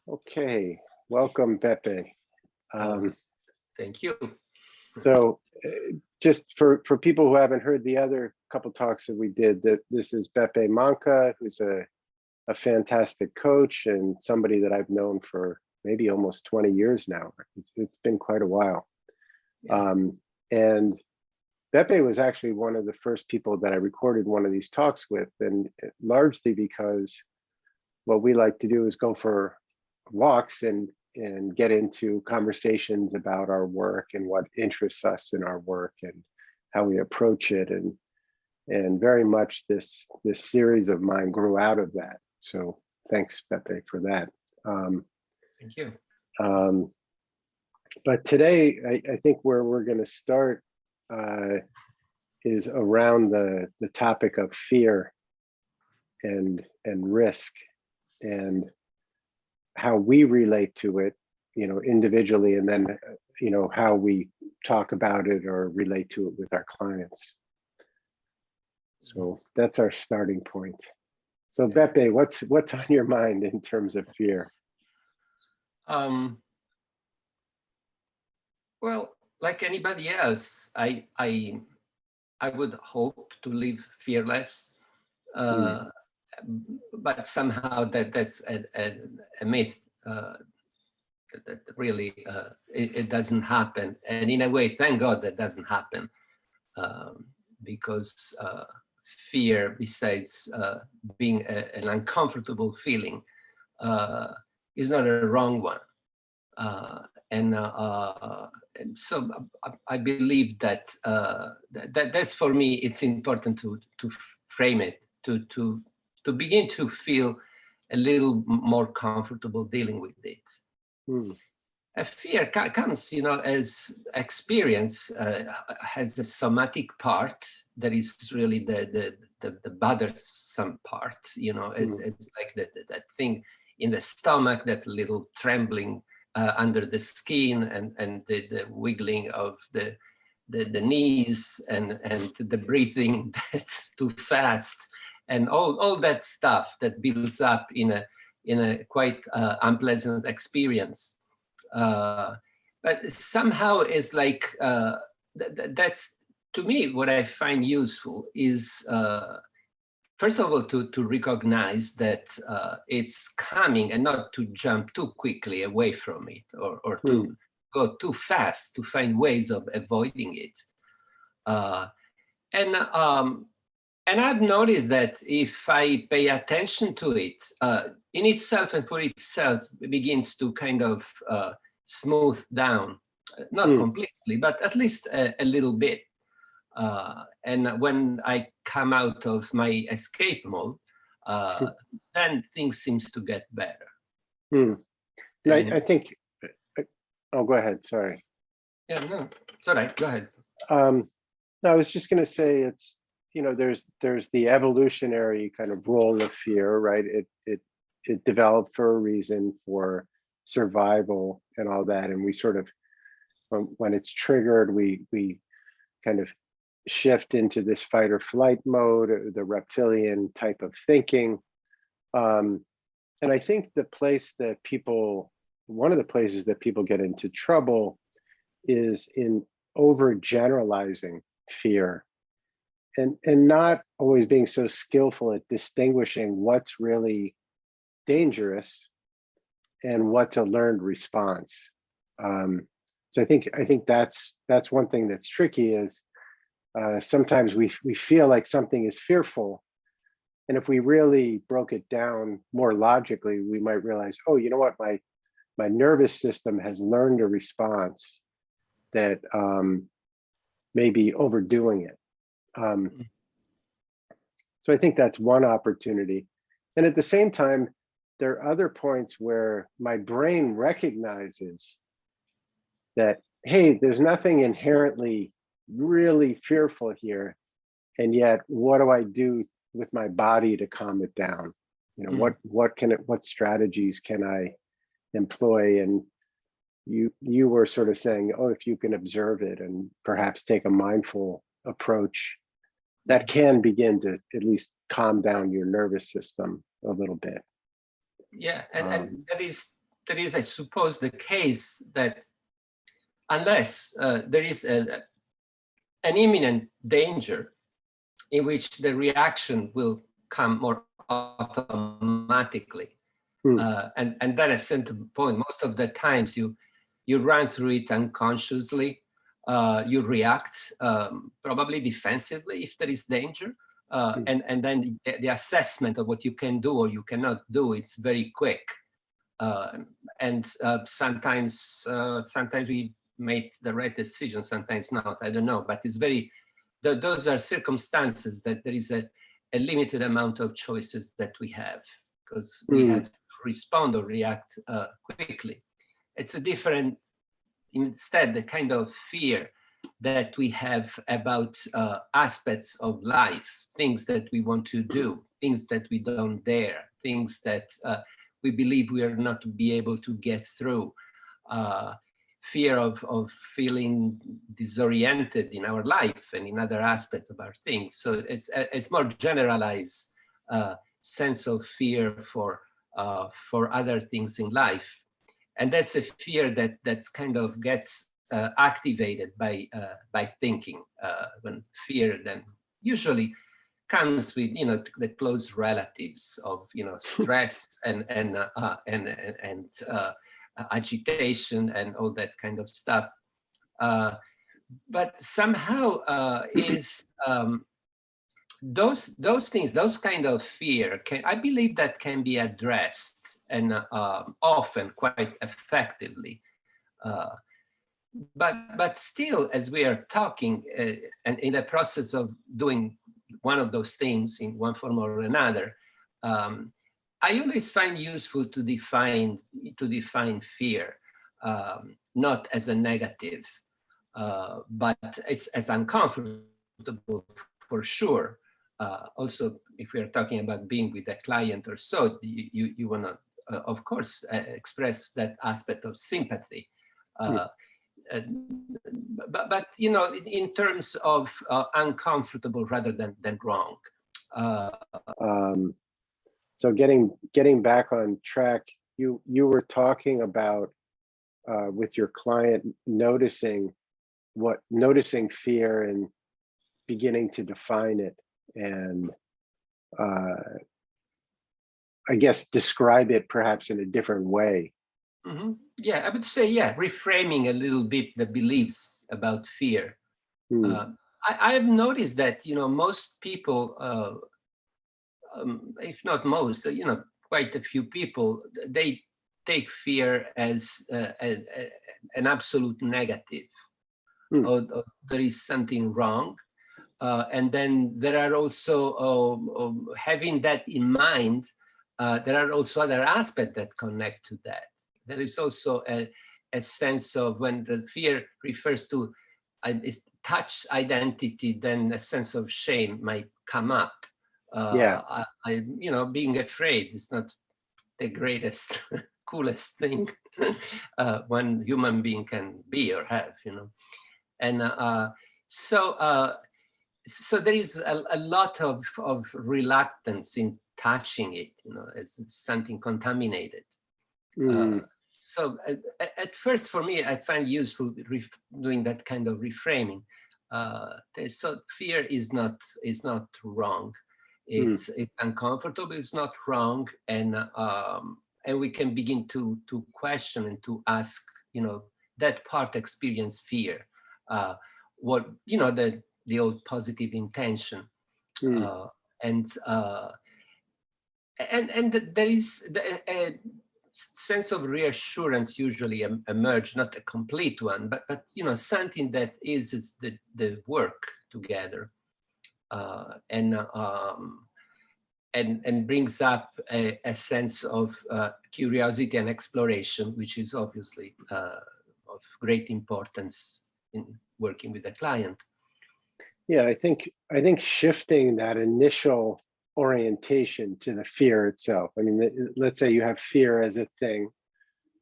Okay, welcome, Beppe. Oh, thank you. So, just for people who haven't heard the other couple talks that we did, that this is Beppe Manca, who's a fantastic coach and somebody that I've known for maybe almost 20 years now. It's been quite a while. Yeah. And Beppe was actually one of the first people that I recorded one of these talks with, and largely because what we like to do is go for walks and get into conversations about our work and what interests us in our work and how we approach it, and very much this series of mine grew out of that. So thanks, Beppe, for that. Thank you. But today, I think where we're going to start is around the topic of fear and risk, and how we relate to it, individually, and then, how we talk about it or relate to it with our clients. So that's our starting point. So Beppe, what's on your mind in terms of fear? Well, like anybody else, I would hope to live fearless, but somehow that's a myth. That really it doesn't happen, and in a way, thank God that doesn't happen, because fear, besides being an uncomfortable feeling, is not a wrong one, and so I believe that that's, for me, it's important to frame it, to begin to feel a little more comfortable dealing with it. A fear comes, as experience, has a somatic part that is really the bothersome part. It's like that thing in the stomach, that little trembling under the skin, and the wiggling of the knees, and the breathing that's too fast, and all that stuff that builds up in a quite unpleasant experience. But somehow it's like, that's, to me, what I find useful is, first of all, to recognize that it's coming, and not to jump too quickly away from it, or to go too fast to find ways of avoiding it. And I've noticed that if I pay attention to it, in itself and for itself, it begins to kind of smooth down, not completely, but at least a little bit. And when I come out of my escape mode, then things seems to get better. I think, oh, go ahead, sorry. Yeah, no, it's all right, go ahead. No, I was just going to say, it's, there's the evolutionary kind of role of fear, right? It developed for a reason, for survival and all that, and we sort of, when it's triggered, we kind of shift into this fight or flight mode, the reptilian type of thinking. And I think one of the places that people get into trouble is in overgeneralizing fear, and not always being so skillful at distinguishing what's really dangerous and what's a learned response. So I think that's one thing that's tricky, is sometimes we feel like something is fearful, and if we really broke it down more logically, we might realize, oh, you know what, my nervous system has learned a response that may be overdoing it. So I think that's one opportunity. And at the same time, there are other points where my brain recognizes that, hey, there's nothing inherently really fearful here. And yet, what do I do with my body to calm it down? What strategies can I employ? And you were sort of saying, oh, if you can observe it and perhaps take a mindful approach, that can begin to at least calm down your nervous system a little bit. Yeah, and that is there is, I suppose, the case that unless there is an imminent danger in which the reaction will come more automatically. And that is a central point. Most of the times you run through it unconsciously. You react probably defensively if there is danger. And then the assessment of what you can do or you cannot do, it's very quick. And sometimes we make the right decision, sometimes not, I don't know. But it's very, those are circumstances that there is a limited amount of choices that we have, because we have to respond or react quickly. It's a different, instead, the kind of fear that we have about aspects of life, things that we want to do, things that we don't dare, things that we believe we are not to be able to get through, fear of feeling disoriented in our life and in other aspects of our things. So it's more generalized sense of fear for other things in life. And that's a fear that's kind of gets activated by thinking. When fear then usually comes with the close relatives of stress and agitation and all that kind of stuff. But somehow is those things, those kind of fear, I believe that can be addressed and often quite effectively. But still, as we are talking and in the process of doing one of those things in one form or another, I always find useful to define fear, not as a negative, but it's as uncomfortable for sure. Also, if we are talking about being with a client or so, you want to, of course, express that aspect of sympathy. But in terms of uncomfortable rather than wrong. So getting back on track, you were talking about with your client noticing fear and beginning to define it, and I guess describe it perhaps in a different way. Mm-hmm. Yeah, I would say, reframing a little bit the beliefs about fear. I've noticed that most people, if not most, quite a few people, they take fear as an absolute negative. Or there is something wrong. And then there are also, having that in mind, there are also other aspects that connect to that. There is also a sense of, when the fear refers to touch identity, then a sense of shame might come up. Being afraid is not the greatest, coolest thing one human being can be or have, And so there is a lot of reluctance in touching it, as it's something contaminated. So at first, for me, I find useful doing that kind of reframing. So fear is not wrong. It's uncomfortable. It's not wrong, and we can begin to question and to ask, that part experience fear. What the old positive intention, and there is a sense of reassurance usually emerge, not a complete one, but something that is the work together, and brings up a sense of curiosity and exploration, which is obviously of great importance in working with a client. Yeah, I think shifting that initial orientation to the fear itself. I mean, let's say you have fear as a thing,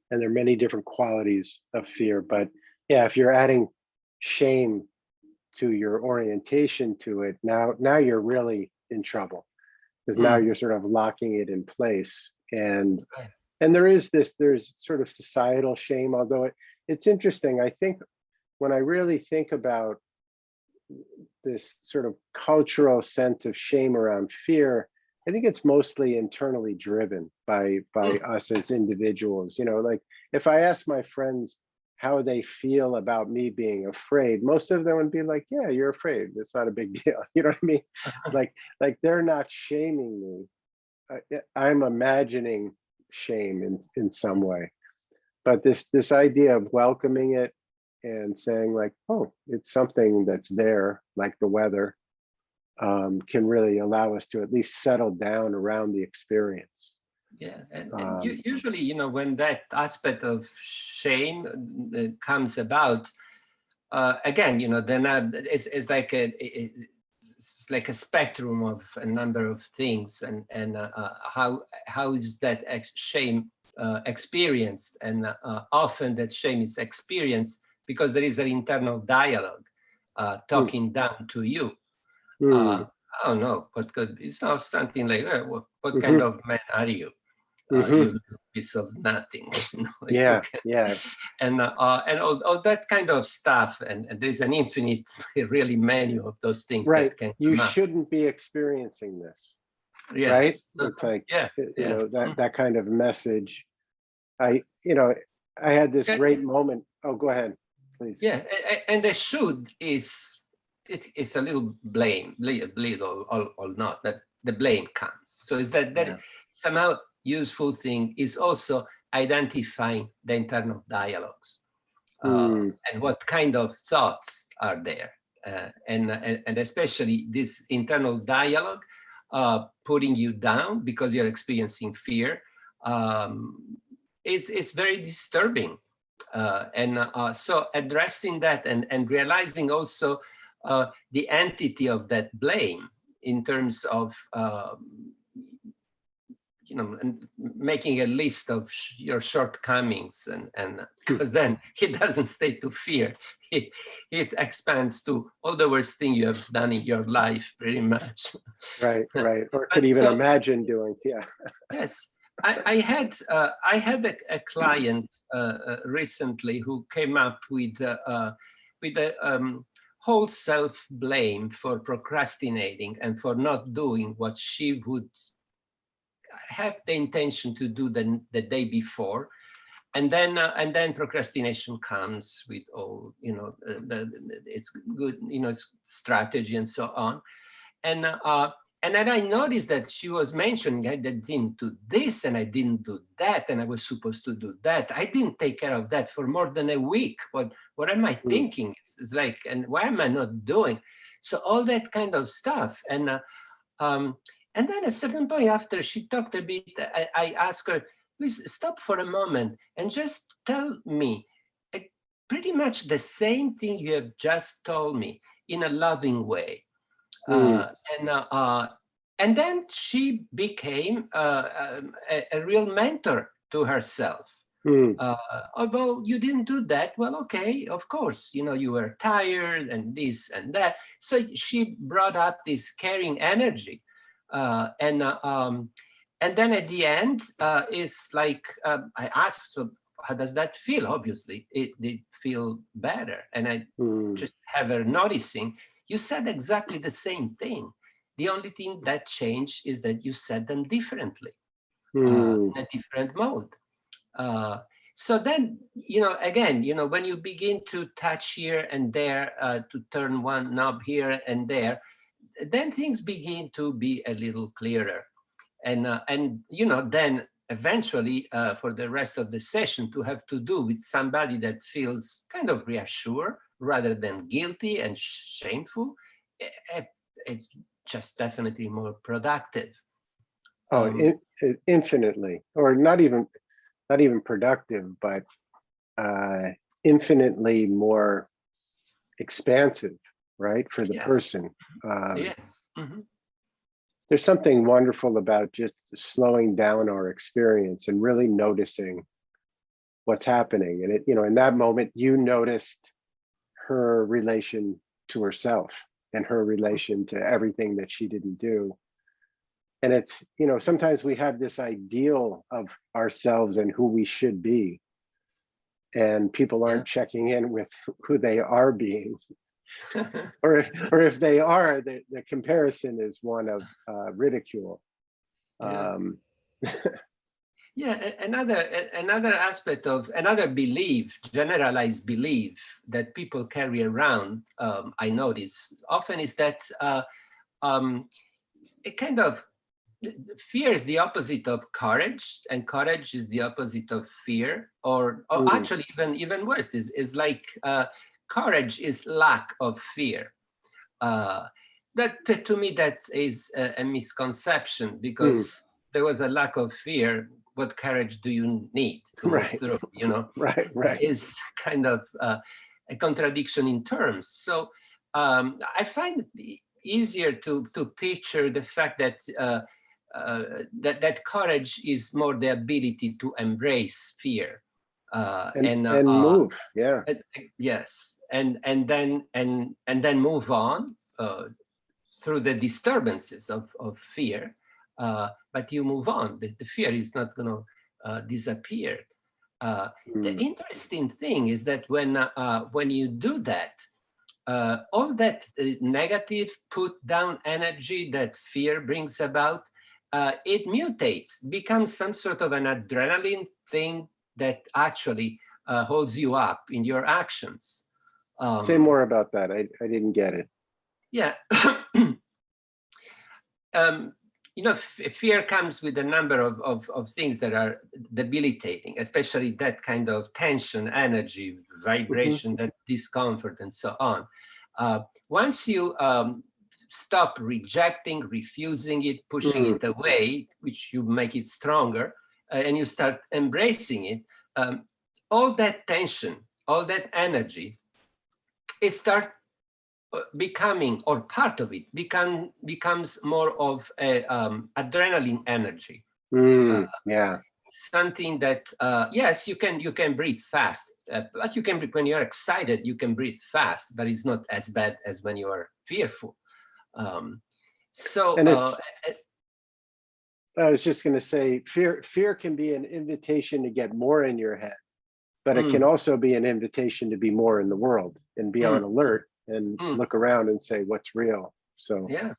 and there are many different qualities of fear, but yeah, if you're adding shame to your orientation to it, now you're really in trouble, because now you're sort of locking it in place, and And there's sort of societal shame, although it's interesting. I think when I really think about this sort of cultural sense of shame around fear, I think it's mostly internally driven by us as individuals. You know, like if I ask my friends how they feel about me being afraid, most of them would be like, yeah, you're afraid. It's not a big deal. You know what I mean? Like they're not shaming me. I'm imagining shame in some way. But this idea of welcoming it and saying like, oh, it's something that's there, like the weather, can really allow us to at least settle down around the experience. Yeah, and usually, you know, when that aspect of shame comes about, again, you know, then it's like a spectrum of a number of things, and how is that shame experienced, and often that shame is experienced because there is an internal dialogue talking down to you. I don't know, it's not something like, what kind of man are you? You piece of nothing. You know, yeah, and all that kind of stuff, and there's an infinite, really many of those things that can you come shouldn't be experiencing this. Yes. Right? It's like, you know, that kind of message. I had this great moment. Oh, go ahead, please. Yeah, and the should is a little blame, bleed or not, that the blame comes. So is that somehow useful thing is also identifying the internal dialogues and what kind of thoughts are there, and especially this internal dialogue putting you down because you're experiencing fear. It's very disturbing. So addressing that and realizing also the entity of that blame in terms of you know, and making a list of your shortcomings, and because then it doesn't stay to fear, it expands to all the worst thing you have done in your life, pretty much. Right, or could even imagine doing. Yeah. Yes. I had a client recently who came up with a whole self-blame for procrastinating and for not doing what she would have the intention to do the day before, and then procrastination comes with all, you know, it's good, you know, strategy and so on, and then I noticed that she was mentioning, I didn't do this and I didn't do that, and I was supposed to do that. I didn't take care of that for more than a week. What am I thinking? It's like, and why am I not doing? So all that kind of stuff. And then at a certain point after she talked a bit, I asked her, please stop for a moment and just tell me pretty much the same thing you have just told me in a loving way. And then she became a real mentor to herself. Although you didn't do that, well, okay, of course, you know, you were tired and this and that. So she brought up this caring energy. And then at the end, it's like, I asked, so how does that feel? Obviously, it did feel better. And I just have her noticing, you said exactly the same thing. The only thing that changed is that you said them differently, in a different mode. So then, you know, again, you know, when you begin to touch here and there, to turn one knob here and there, then things begin to be a little clearer. And you know, then eventually, for the rest of the session, to have to do with somebody that feels kind of reassured rather than guilty and shameful, it's just definitely more productive. Infinitely, or not even productive, but infinitely more expansive, right, for the person. Yes. There's something wonderful about just slowing down our experience and really noticing what's happening. And it, you know, in that moment, you noticed her relation to herself and her relation to everything that she didn't do. And it's, you know, sometimes we have this ideal of ourselves and who we should be, and people Yeah. aren't checking in with who they are being. Or if they are, the comparison is one of ridicule. Yeah. Um, Yeah, another aspect of another belief, generalized belief that people carry around, I notice often, is that it kind of fear is the opposite of courage, and courage is the opposite of fear, or actually even worse is like courage is lack of fear. That to me that is a misconception, because there was a lack of fear. What courage do you need to move right, through? You know, right. is kind of a contradiction in terms. So I find it easier to picture the fact that that courage is more the ability to embrace fear And move, yeah. yes, and then move on through the disturbances of fear, but you move on. The fear is not going to disappear. The interesting thing is that when you do that, all that negative put down energy that fear brings about, it mutates, becomes some sort of an adrenaline thing that actually holds you up in your actions. Say more about that. I didn't get it. Yeah. You know, fear comes with a number of things that are debilitating, especially that kind of tension, energy, vibration, that discomfort, and so on. Once you stop rejecting, refusing it, pushing it away, which you make it stronger, and you start embracing it, all that tension, all that energy, it starts becoming, or part of it becomes more of a adrenaline energy. Yeah. Something that yes, you can breathe fast, but you can, when you're excited, you can breathe fast, but it's not as bad as when you are fearful. So And it's, I was just going to say, fear can be an invitation to get more in your head, but it can also be an invitation to be more in the world and be on alert and look around and say what's real. So yeah,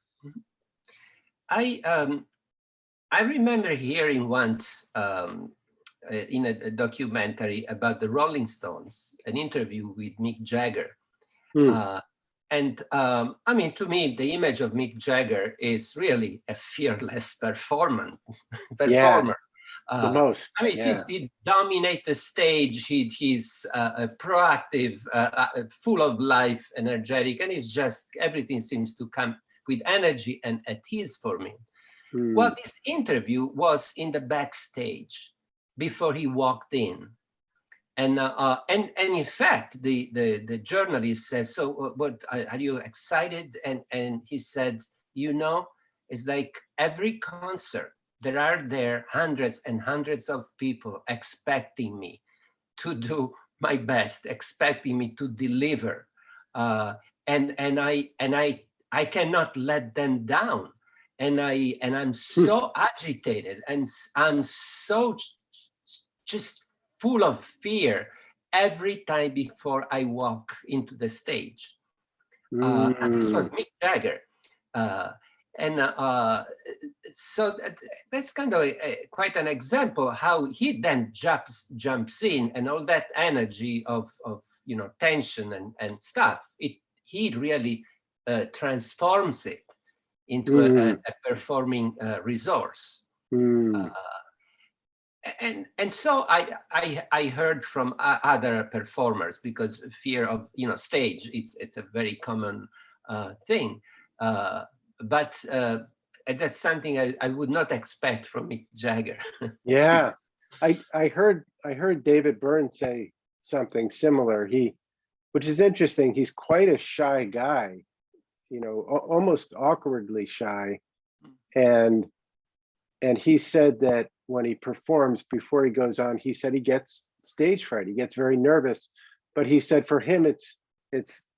I remember hearing once in a documentary about the Rolling Stones, an interview with Mick Jagger. And I mean, to me, the image of Mick Jagger is really a fearless performer. The most. I mean, he dominates the stage. He's proactive, full of life, energetic, and it's just, everything seems to come with energy and at ease for me. Well, this interview was in the backstage before he walked in. And in fact, the journalist says, so what, are you excited? And he said, you know, it's like every concert, there are hundreds and hundreds of people expecting me to do my best, expecting me to deliver. And I cannot let them down. And I'm so agitated, and I'm so just full of fear every time before I walk into the stage. And this was Mick Jagger. So that's kind of quite an example how he then jumps in, and all that energy of you know, tension and stuff, he really transforms it into a performing resource. And so I heard from other performers, because fear of, you know, stage, it's a very common thing, but that's something I would not expect from Mick Jagger. Yeah, I heard David Byrne say something similar. Which is interesting. He's quite a shy guy, you know, almost awkwardly shy, and he said that when he performs, before he goes on, he said he gets stage fright. He gets very nervous, but he said for him it's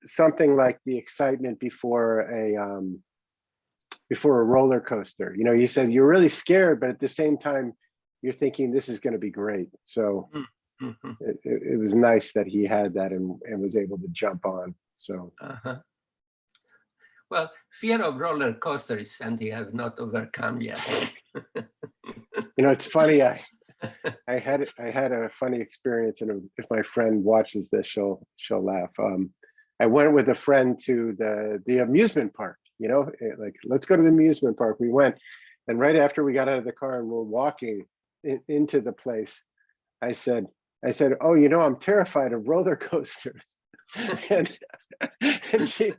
something like the excitement before before a roller coaster. You know, you said you're really scared, but at the same time, you're thinking this is going to be great. So Mm-hmm. it was nice that he had that and was able to jump on. So. Uh-huh. Well, fear of roller coaster is something I've not overcome yet. You know, it's funny. I had a funny experience, and if my friend watches this, she'll laugh. I went with a friend to the amusement park. You know, like, let's go to the amusement park. We went, and right after we got out of the car and we're walking into the place, I said, "Oh, you know, I'm terrified of roller coasters." and she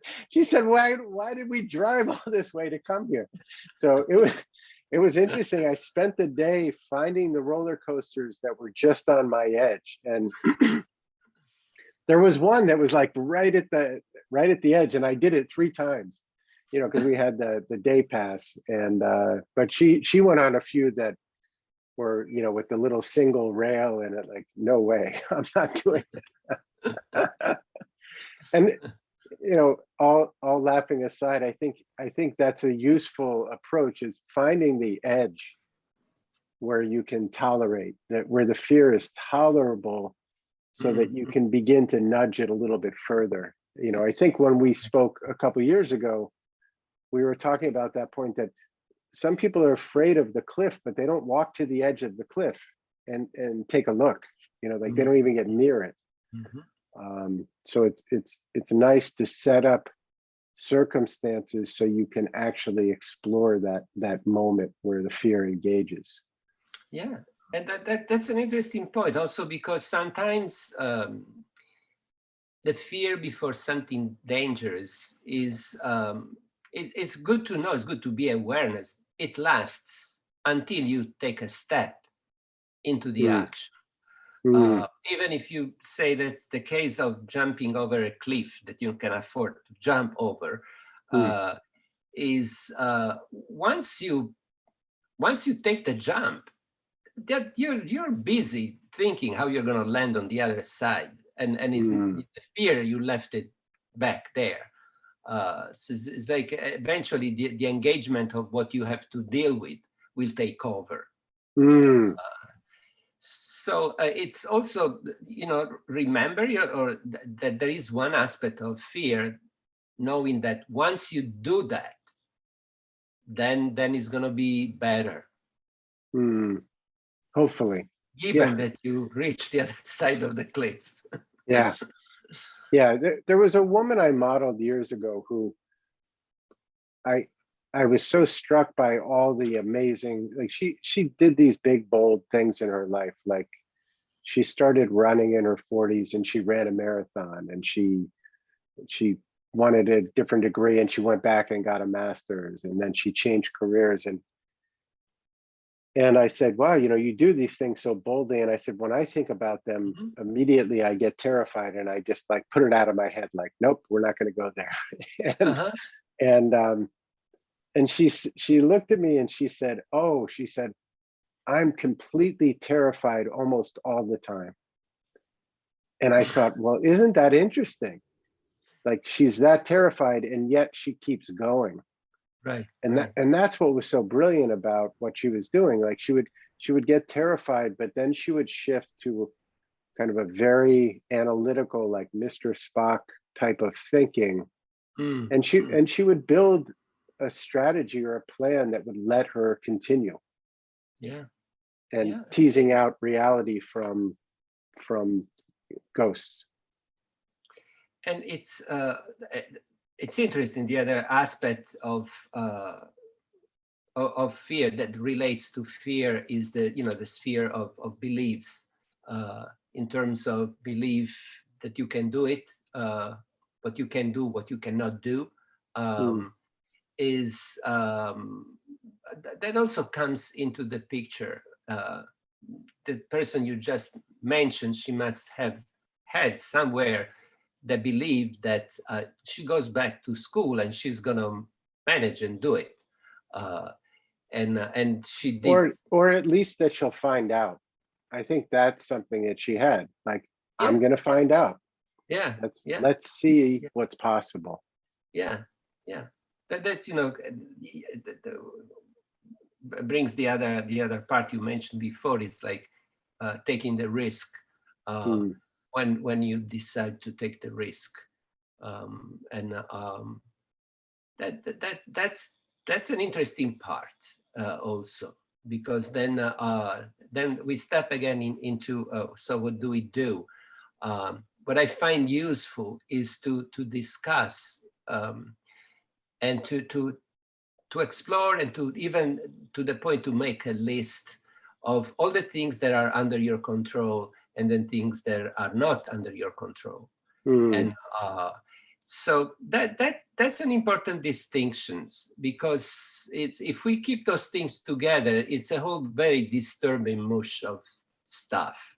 said, why did we drive all this way to come here? So it was interesting. I spent the day finding the roller coasters that were just on my edge, and there was one that was like right at the edge, and I did it 3 times, you know, because we had the day pass. And but she went on a few that were, you know, with the little single rail in it. Like, no way, I'm not doing it. And you know, all laughing aside, I think that's a useful approach, is finding the edge where you can tolerate that, where the fear is tolerable, so that you can begin to nudge it a little bit further. You know, I think when we spoke a couple of years ago, we were talking about that point, that some people are afraid of the cliff, but they don't walk to the edge of the cliff and take a look. You know, like they don't even get near it. So it's nice to set up circumstances so you can actually explore that moment where the fear engages. Yeah, and that's an interesting point also, because sometimes the fear before something dangerous is it's good to know, it's good to be awareness. It lasts until you take a step into the action. Even if you say that's the case of jumping over a cliff that you can afford to jump over, is once you take the jump, that you're busy thinking how you're going to land on the other side, and it's the fear, you left it back there. So it's like eventually the engagement of what you have to deal with will take over. So it's also, you know, remember that there is one aspect of fear, knowing that once you do that, then it's going to be better. Hopefully. Given that you reach the other side of the cliff. Yeah. There was a woman I modeled years ago who I was so struck by all the amazing, like she did these big, bold things in her life. Like, she started running in her 40s and she ran a marathon, and she wanted a different degree, and she went back and got a master's, and then she changed careers. And I said, wow, you know, you do these things so boldly. And I said, when I think about them, immediately I get terrified, and I just like put it out of my head, like, nope, we're not going to go there. And she looked at me and she said, I'm completely terrified almost all the time. And I thought, well, isn't that interesting? Like, she's that terrified, and yet she keeps going. Right. And that's what was so brilliant about what she was doing. Like, she would get terrified, but then she would shift to kind of a very analytical, like Mr. Spock type of thinking. And she would build a strategy or a plan that would let her continue. And teasing out reality from ghosts. And it's interesting. The other aspect of fear that relates to fear is the sphere of beliefs, in terms of belief that you can do it, what you can do, what you cannot do, is that also comes into the picture. The person you just mentioned, she must have had somewhere the belief that she goes back to school and she's gonna manage and do it, and she did, or at least that she'll find out. I think that's something that she had. Like, I'm gonna find out. Let's see what's possible. Yeah. that's, brings the other part you mentioned before. It's like taking the risk when you decide to take the risk, that's an interesting part also, because then we step again into so what do we do? What I find useful is to discuss and to explore, and to even to the point to make a list of all the things that are under your control and then things that are not under your control. And so that's an important distinction, because it's, if we keep those things together, it's a whole very disturbing mush of stuff.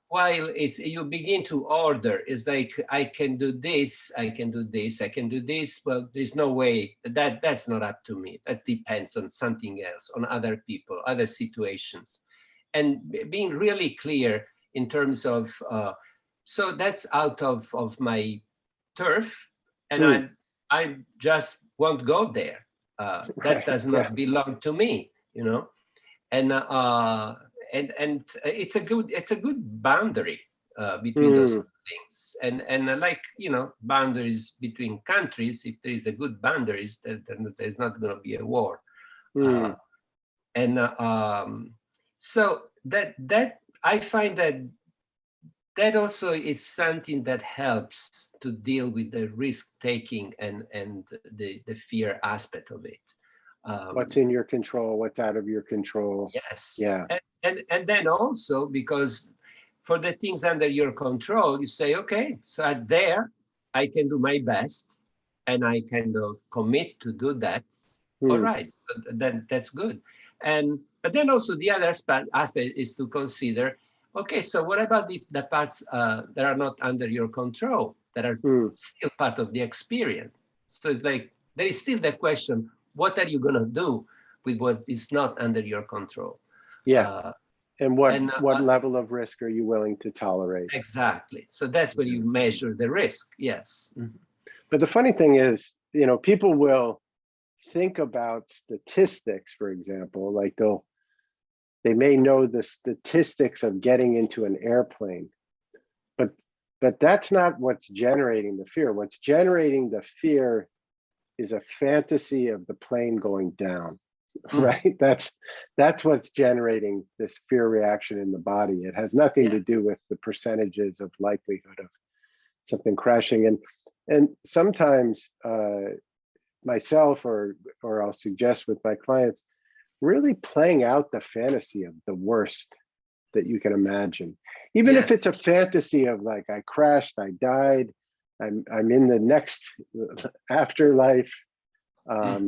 While it's, you begin to order, it's like, I can do this, I can do this, I can do this, but there's no way that's not up to me. That depends on something else, on other people, other situations. And being really clear in terms of, so that's out of my turf, and I just won't go there. That does not belong to me, and it's a good boundary between those things, and like, boundaries between countries. If there is a good boundaries, then there's not going to be a war. So that I find that also is something that helps to deal with the risk taking and the fear aspect of it. What's in your control, what's out of your control. Yes. Yeah. And then also, because for the things under your control, you say, okay, so there I can do my best and I kind of commit to do that. All right, then that's good. But then also the other aspect is to consider, okay, so what about the parts that are not under your control, that are still part of the experience? So it's like, there is still the question, what are you going to do with what is not under your control? Yeah. And what level of risk are you willing to tolerate? Exactly. So that's where you measure the risk. Yes. But the funny thing is, people will think about statistics, for example, like they may know the statistics of getting into an airplane, but that's not what's generating the fear. What's generating the fear is a fantasy of the plane going down, right? That's what's generating this fear reaction in the body. It has nothing to do with the percentages of likelihood of something crashing. And sometimes myself or I'll suggest with my clients, really playing out the fantasy of the worst that you can imagine. Even if it's a fantasy of like, I crashed, I died, I'm in the next afterlife. I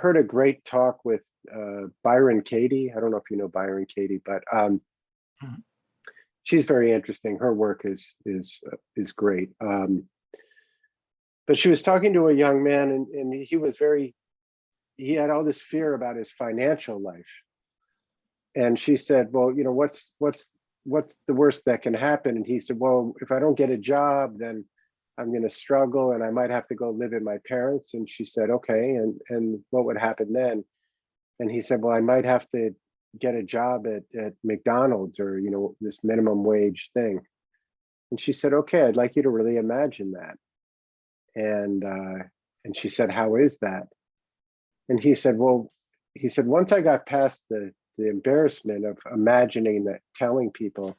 heard a great talk with Byron Katie. I don't know if you know Byron Katie, but she's very interesting. Her work is great. But she was talking to a young man, and he had all this fear about his financial life. And she said, well, what's the worst that can happen? And he said, well, if I don't get a job, then I'm going to struggle and I might have to go live with my parents. And she said, okay, and what would happen then? And he said, well, I might have to get a job at McDonald's or, this minimum wage thing. And she said, okay, I'd like you to really imagine that. And she said, how is that? And he said, once I got past the embarrassment of imagining that, telling people,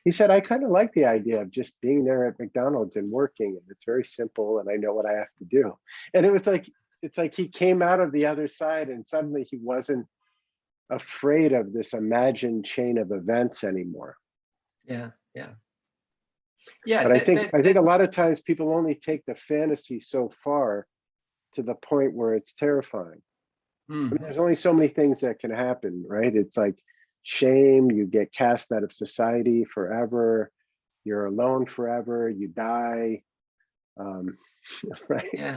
he said, I kind of like the idea of just being there at McDonald's and working, and it's very simple and I know what I have to do. And it's like he came out of the other side and suddenly he wasn't afraid of this imagined chain of events anymore. Yeah. But I think a lot of times people only take the fantasy so far to the point where it's terrifying. I mean, there's only so many things that can happen, right? It's like shame, you get cast out of society forever, you're alone forever, you die, right? Yeah.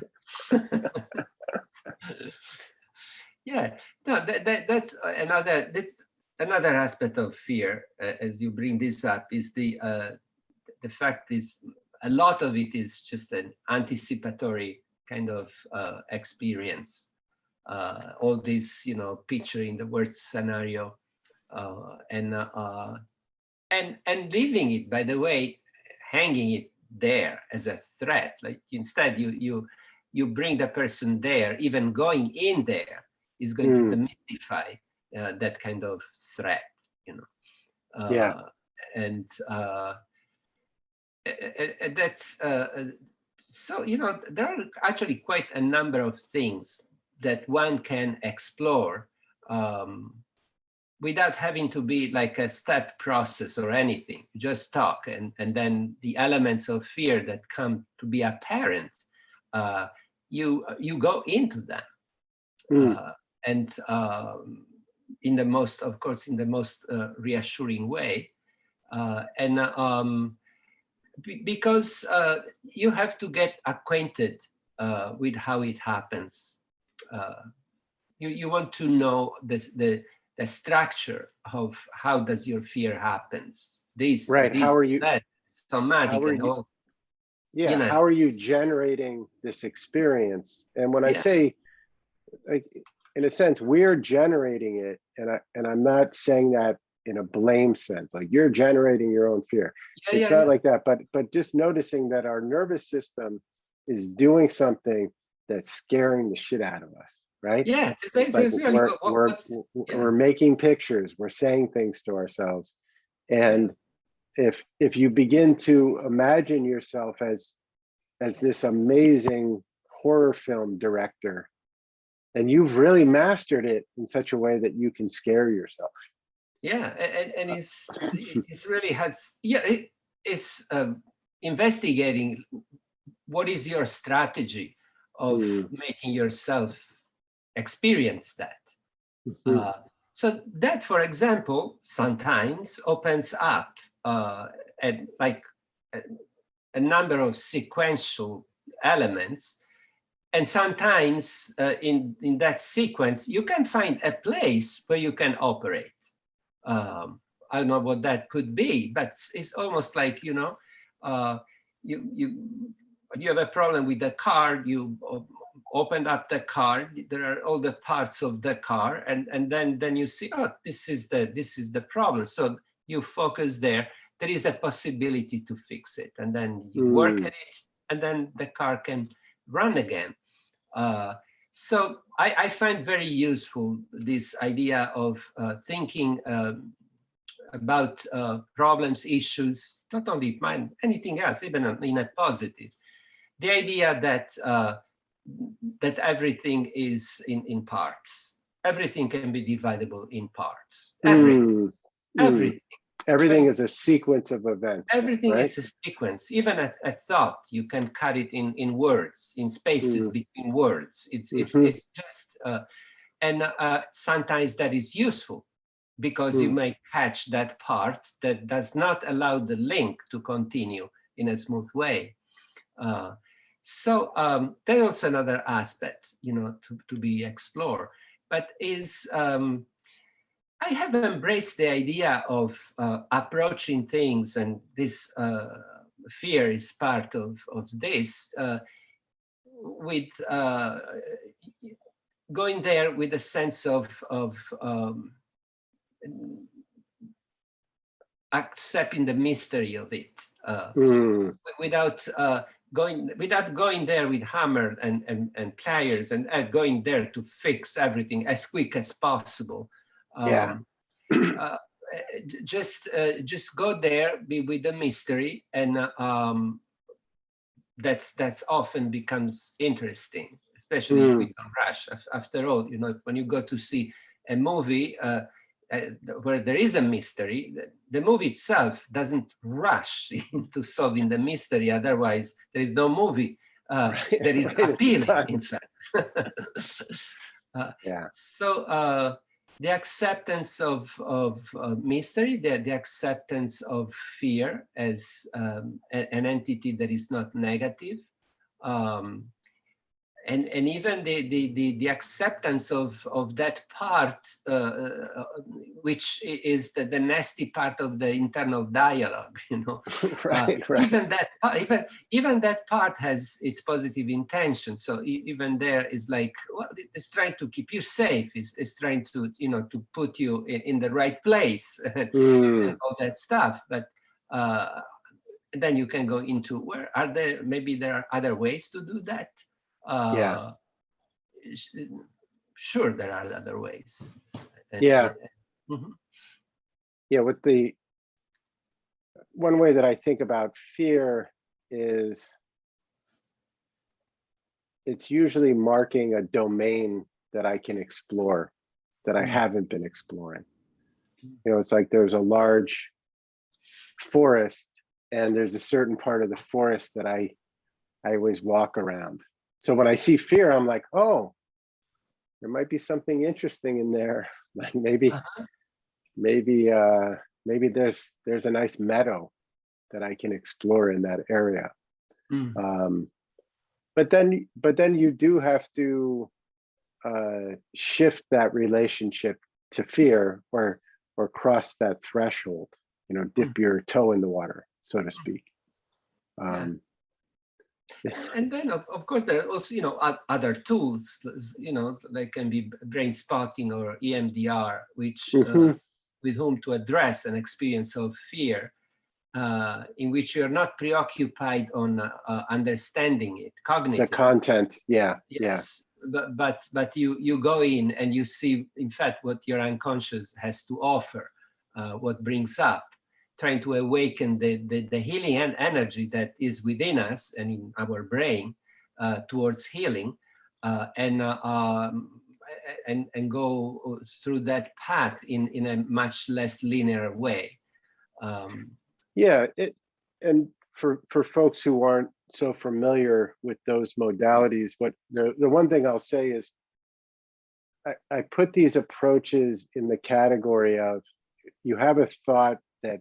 Yeah, no, that's another aspect of fear, as you bring this up, is the fact is a lot of it is just an anticipatory kind of experience. All this, picturing the worst scenario, and leaving it, by the way, hanging it there as a threat. Like instead, you bring the person there. Even going in there is going to demystify that kind of threat. Yeah. And that's so. There are actually quite a number of things that one can explore without having to be like a step process or anything. Just talk, and then the elements of fear that come to be apparent, you go into them, and in the most, of course, in the most reassuring way, because you have to get acquainted with how it happens. You want to know the structure of how does your fear happens. Right. How are you? That somatic How are and you? all. Yeah. How are you generating this experience? And when I say, like, in a sense, we're generating it, and I'm not saying that in a blame sense, like you're generating your own fear. It's not like that, but just noticing that our nervous system is doing something that's scaring the shit out of us, right? Yeah, Like we're making pictures, we're saying things to ourselves, and if you begin to imagine yourself as this amazing horror film director, and you've really mastered it in such a way that you can scare yourself. Yeah, and it's really has, it's investigating what is your strategy of making yourself experience that. So that, for example, sometimes opens up at like a number of sequential elements. And sometimes in that sequence, you can find a place where you can operate. I don't know what that could be, but it's almost like, you have a problem with the car, you opened up the car, there are all the parts of the car, and then you see, oh, this is the problem. So you focus there. There is a possibility to fix it, and then you work at it, and then the car can run again. So I find very useful this idea of thinking about problems, issues, not only mine, anything else, even in a positive. The idea that everything is in parts. Everything can be dividable in parts. Everything. Everything is a sequence of events. Everything right? is a sequence. Even a thought, you can cut it in words, in spaces between words. It's just, and sometimes that is useful because you may catch that part that does not allow the link to continue in a smooth way. So there's also another aspect, to be explored, but is I have embraced the idea of approaching things, and this fear is part of this, with going there with a sense of accepting the mystery of it, without going there with hammer and pliers and going there to fix everything as quick as possible. Just go there, be with the mystery, and that's often becomes interesting, especially if we don't rush. After all, when you go to see a movie where there is a mystery, the movie itself doesn't rush into solving the mystery. Otherwise, there is no movie that is appealing, in fact. So the acceptance of mystery, the acceptance of fear as an entity that is not negative, and even the acceptance of that part, which is the nasty part of the internal dialogue, you know. Right. Even that part has its positive intention. So even there is like, well, it's trying to keep you safe. It's trying to, you know, to put you in the right place and all that stuff. But then you can go into where are there, maybe there are other ways to do that. Yeah. Sure, there are other ways. Yeah. Mm-hmm. Yeah. With the one way that I think about fear is it's usually marking a domain that I can explore that I haven't been exploring. You know, it's like there's a large forest and there's a certain part of the forest that I always walk around. So when I see fear, I'm like, oh, there might be something interesting in there. Like maybe there's a nice meadow that I can explore in that area. But then you do have to shift that relationship to fear or cross that threshold, you know, dip your toe in the water, so to speak. And then of course there are also, you know, other tools, you know, like can be brain spotting or EMDR, which with whom to address an experience of fear in which you're not preoccupied on understanding it cognitively. The content, yes. But you go in and you see, in fact, what your unconscious has to offer, what brings up, trying to awaken the healing and energy that is within us and in our brain towards healing, and go through that path in a much less linear way. And for folks who aren't so familiar with those modalities, what the one thing I'll say is I put these approaches in the category of you have a thought that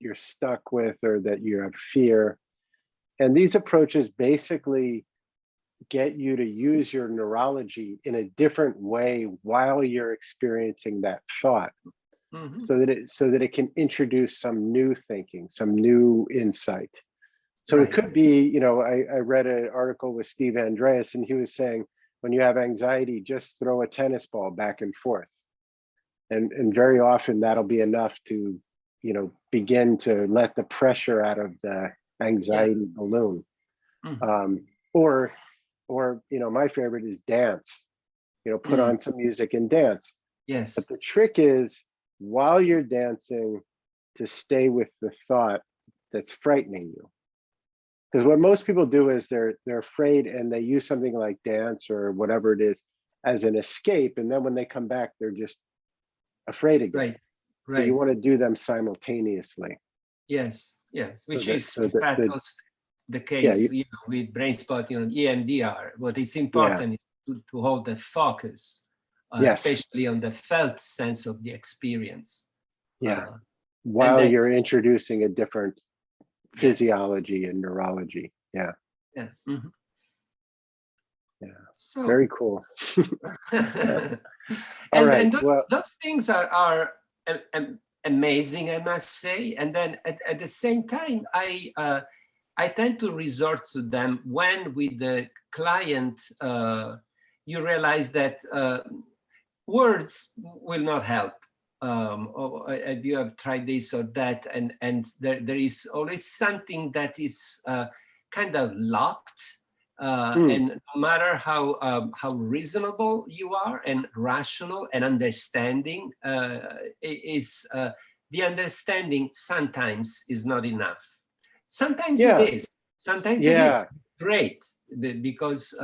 you're stuck with or that you have fear, and these approaches basically get you to use your neurology in a different way while you're experiencing that thought. So that it can introduce some new thinking, some new insight. So it could be, you know, I read an article with Steve Andreas, and he was saying, when you have anxiety, just throw a tennis ball back and forth. And very often that'll be enough to, you know, begin to let the pressure out of the anxiety balloon. Or, you know, my favorite is dance, you know, put on some music and dance. Yes. But the trick is, while you're dancing, to stay with the thought that's frightening you. Because what most people do is they're afraid and they use something like dance or whatever it is as an escape. And then when they come back, they're just afraid again. So you want to do them simultaneously. Yes, which is the case, you know, with brain spotting and EMDR. What is important is to hold the focus, especially on the felt sense of the experience. While you're introducing a different physiology and neurology. So very cool. And those things are amazing, I must say. And then at the same time, I tend to resort to them when with the client you realize that words will not help. You have tried this or that, and there is always something that is kind of locked. And no matter how reasonable you are and rational and understanding, is the understanding sometimes is not enough. Sometimes it is. Sometimes it is great, because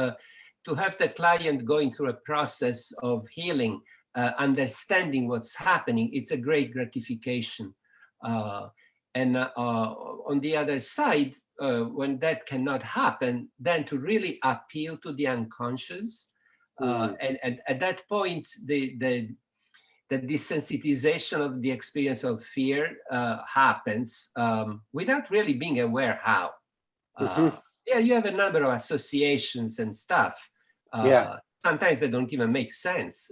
to have the client going through a process of healing, understanding what's happening, it's a great gratification. And on the other side, when that cannot happen, then to really appeal to the unconscious. And at that point, the desensitization of the experience of fear happens without really being aware how. You have a number of associations and stuff, Sometimes they don't even make sense.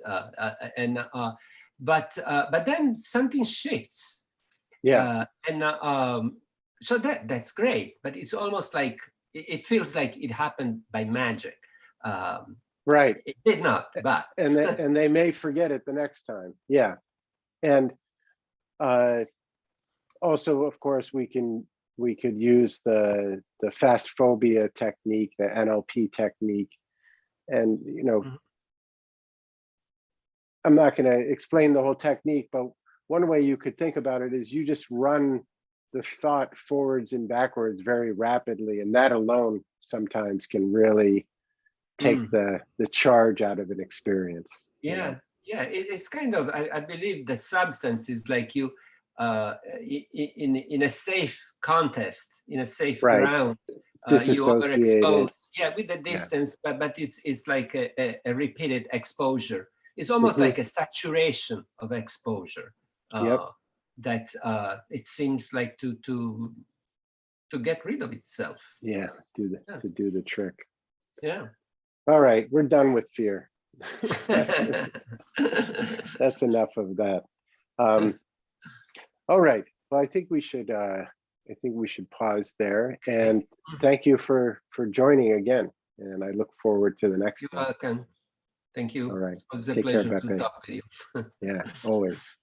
But then something shifts. So that's great. But it's almost like it feels like it happened by magic. Right. It did not, but and they may forget it the next time. Yeah. And also, of course, we could use the fast phobia technique, the NLP technique. And, you know, I'm not going to explain the whole technique, but one way you could think about it is you just run the thought forwards and backwards very rapidly, and that alone sometimes can really take the charge out of an experience. Yeah, it's kind of, I believe the substance is like you in a safe contest, in a safe ground, you overexpose, with the distance, but it's like a repeated exposure. It's almost like a saturation of exposure that it seems like to get rid of itself. To do the trick. Yeah. All right, we're done with fear. That's enough of that. All right. Well, I think we should pause there. And thank you for joining again. And I look forward to the next one. You're welcome. Thank you. All right. It was a pleasure to talk with you. Yeah, always.